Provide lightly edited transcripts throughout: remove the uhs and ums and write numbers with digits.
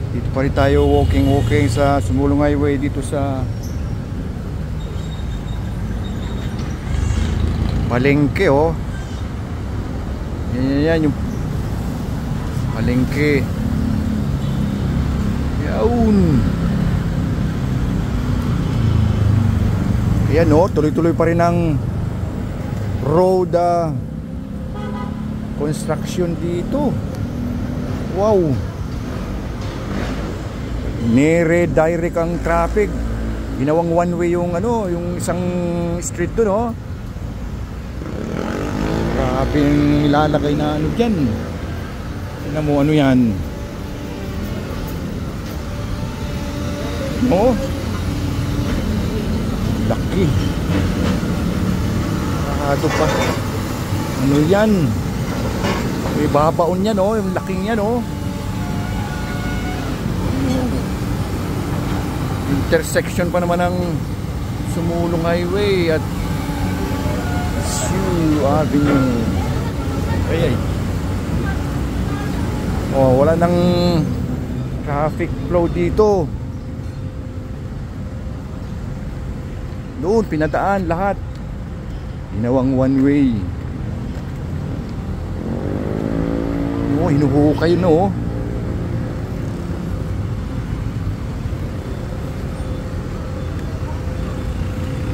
Dito pa rin tayo walking sa Sumulong Highway dito sa palengke, oh. Yan yung palengke. Yaun. Ayan, oh, tuloy-tuloy pa rin ang road construction dito. Wow. Nire-direct ang traffic. Ginawang one way yung yung isang street doon, oh. Grabe yung ilalagay na dyan. Tingnan mo ano yan. Oh. Laki. Parado pa. Ano yan? May babaon yan, oh. Yung laking yan, oh. Intersection pa naman ng Sumulong Highway at Sioux Avenue. Ay. Oh, wala nang traffic flow dito. Doon pinadaan lahat. Ginawang one way. Oh, hinuhukay no.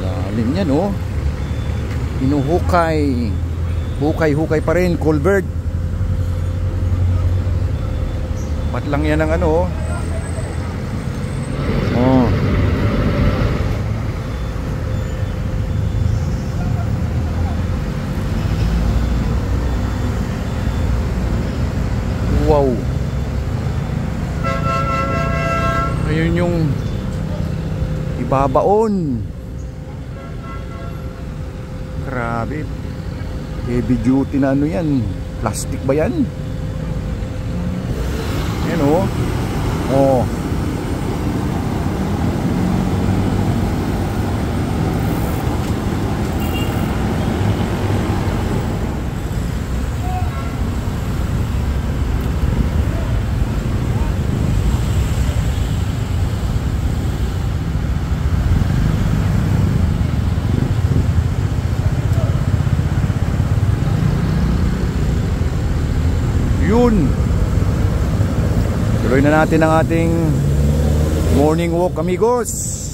Lalim yan, oh. Hinuhukay. Hukay pa rin, culvert. Ba't lang yan ang oh. Wow. Ayun yung ibabaon. Grabe. Heavy duty na yan. Plastic ba yan? Yan, oh. Oh. Yun. Tuloy na natin ang ating morning walk, amigos.